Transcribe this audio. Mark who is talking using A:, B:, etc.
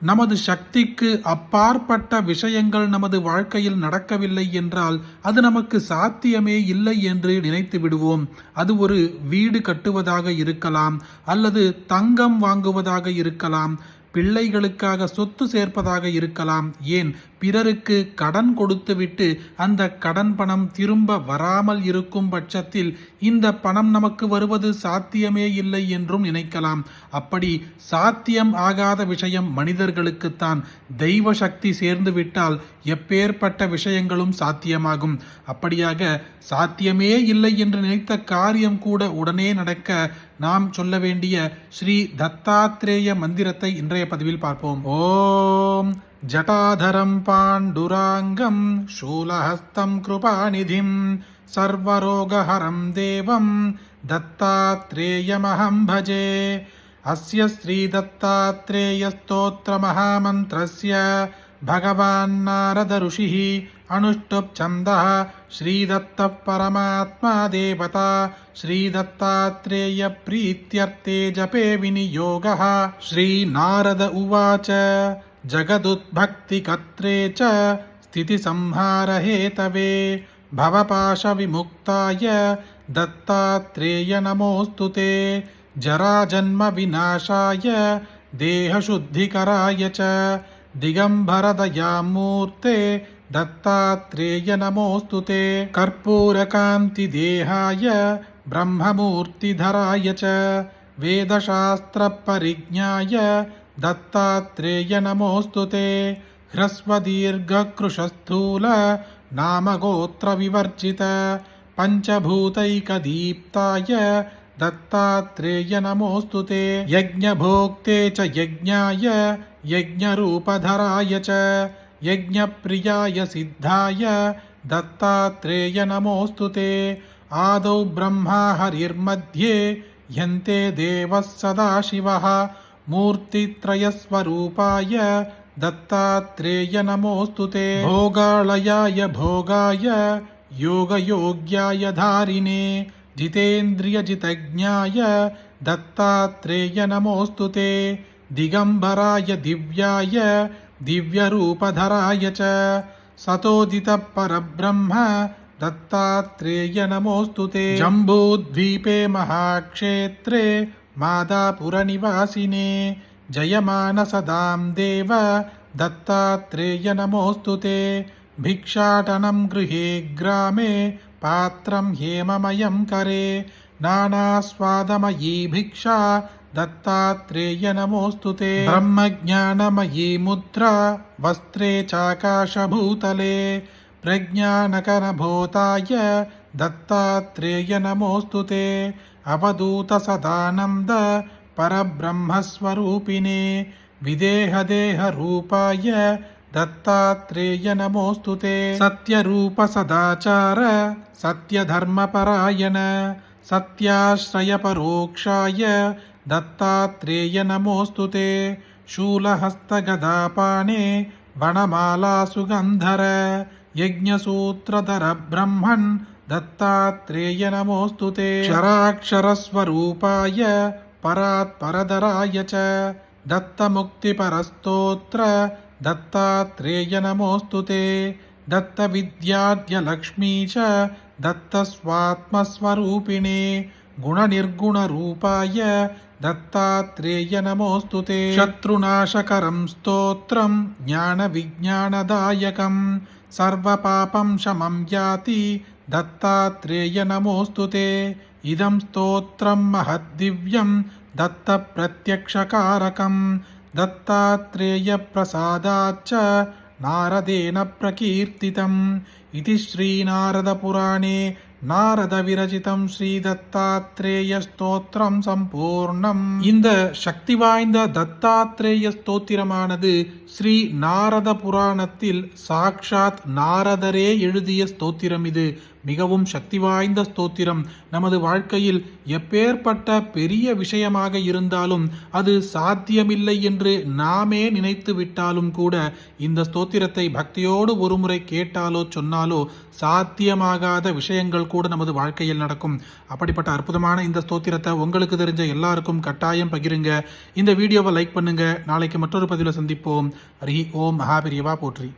A: நமது சக்திக்கு அப்பாற்பட்ட விஷயங்கள் நமது வாழ்க்கையில் நடக்கவில்லை என்றால் அது நமக்கு சாத்தியமே இல்லை என்று நினைத்து விடுவோம். அது ஒரு வீடு கட்டுவதாக இருக்கலாம், அல்லது தங்கம் வாங்குவதாக இருக்கலாம், பிள்ளைகளுக்காக சொத்து சேர்ப்பதாக இருக்கலாம், ஏன் பிறருக்கு கடன் கொடுத்துவிட்டு அந்த கடன் பணம் திரும்ப வராமல் இருக்கும் பட்சத்தில் இந்த பணம் நமக்கு வருவது சாத்தியமே இல்லை என்றும் நினைக்கலாம். அப்படி சாத்தியம் ஆகாத விஷயம் மனிதர்களுக்குத்தான். தெய்வ சக்தி சேர்ந்து விட்டால் எப்பேற்பட்ட விஷயங்களும் சாத்தியமாகும். அப்படியாக சாத்தியமே இல்லை என்று நினைத்த காரியம் கூட உடனே நடக்க நாம் சொல்ல வேண்டிய ஸ்ரீ தத்தாத்ரேய மந்திரத்தை இன்றைய பதிவில் பார்ப்போம். ஓம் ஜட்டாதரம் பாண்டுராங்கம் சூலஹஸ்தம் கிருபாநிதிம் சர்வரோகஹரம் தேவம் தத்தாத்ரேயமஹம் பஜே. அஸ்ய ஸ்ரீ தத்தாத்ரேய ஸ்தோத்திர மகாமந்திரஸ்ய भगवान् नारद ऋषिः अनुष्टुप् छन्दः श्रीदत्तः परमात्मा देवता श्रीदत्तात्रेय प्रीत्यर्थे जपे विनियोगः. श्रीनारद उवाच जगदुद्भक्तिकर्त्रे च स्थितिसंहारहेतवे भवपाशविमुक्ताय दत्तात्रेय नमोऽस्तु ते. जराजन्मविनाशाय देहशुद्धिकराय च दिगंबरदयामूर्ते दत्तात्रेय नमोऽस्तु ते. कर्पूरकान्तिदेहाय ब्रह्ममूर्तिधराय च वेदशास्त्रपरिज्ञाय दत्तात्रेय नमोऽस्तु ते. ह्रस्वदीर्घकृशस्थूल नामगोत्रविवर्जित पञ्चभूतैकदीप्ताय दत्तात्रेय नमोऽस्तु ते. यज्ञभोक्ते च यज्ञाय यज्ञरूपधराय च यज्ञप्रियाय सिद्धाय दत्तात्रेय नमोऽस्तु ते. आदौ ब्रह्मा हरिर्मध्ये ह्यन्ते देवः सदाशिवः मूर्तित्रयस्वरूपाय दत्तात्रेय नमोऽस्तु ते. भोगालयाय भोगाय योगयोग्याय धारिणे जितेन्द्रियजितज्ञाय दत्तात्रेय नमोऽस्तु ते. दिगंबराय दिव्याय दिव्यरूपधराय च सतोदितः परब्रह्म दत्तात्रेय नमोऽस्तु ते. जम्बूद्वीपे महाक्षेत्रे मादापुरनिवासिने जयमानसदां देव दत्तात्रेय नमोऽस्तु ते. भिक्षाटनं गृहे ग्रामे पात्रं हेममयं करे नानास्वादमयी भिक्षा दत्तात्रेय नमोऽस्तु ते. ब्रह्मज्ञानमयी मुद्रा वस्त्रे चाकाशभूतले प्रज्ञानकरभूताय दत्तात्रेय नमोऽस्तु ते. अवधूतसदानन्द परब्रह्मस्वरूपिणे विदेहदेहरूपाय दत्तात्रेय नमोऽस्तु ते. सत्यरूपसदाचार सत्यधर्मपरायण सत्याश्रयपरोक्षाय दत्तात्रेय नमोऽस्तु ते. शूलहस्तगदापाणे वनमालासुगन्धर यज्ञसूत्रधर ब्रह्मन् दत्तात्रेय नमोऽस्तु ते. क्षराक्षरस्वरूपाय परात्परधराय च दत्तमुक्तिपरस्तोत्र दत्तात्रेय नमोऽस्तु ते. दत्तविद्याद्यलक्ष्मी च दत्तस्वात्मस्वरूपिणे गुणनिर्गुणरूपाय दत्तात्रेय नमोऽस्तु ते. शत्रुनाशकरं स्तोत्रं ज्ञानविज्ञानदायकं सर्वपापं शमं याति दत्तात्रेय नमोऽस्तु ते. इदं स्तोत्रं महद्दिव्यं दत्तप्रत्यक्षकारकं दत्तात्रेयप्रसादाच्च नारदेन प्रकीर्तितम् इति श्रीनारदपुराणे நாரதவிரச்சிதம் ஸ்ரீ தத்தாத்ரேய ஸ்தோத்திரம் சம்பூர்ணம். இந்த சக்தி வாய்ந்த தத்தாத்ரேய ஸ்தோத்திரமானது ஸ்ரீ நாரத புராணத்தில் சாக்ஷாத் நாரதரே எழுதிய ஸ்தோத்திரம். இது மிகவும் சக்தி வாய்ந்த ஸ்தோத்திரம். நமது வாழ்க்கையில் எப்பேற்பட்ட பெரிய விஷயமாக இருந்தாலும் அது சாத்தியமில்லை என்று நாமே நினைத்து விட்டாலும் கூட இந்த ஸ்தோத்திரத்தை பக்தியோடு ஒருமுறை கேட்டாலோ சொன்னாலோ சாத்தியமாகாத விஷயங்கள் கூட நமது வாழ்க்கையில் நடக்கும். அப்படிப்பட்ட அற்புதமான இந்த ஸ்தோத்திரத்தை உங்களுக்கு தெரிஞ்ச எல்லாருக்கும் கட்டாயம் பகிருங்க. இந்த வீடியோவை லைக் பண்ணுங்க. நாளைக்கு மற்றொரு பதிவில் சந்திப்போம். ஹரி ஓம் மகாபெரியவா போற்றி.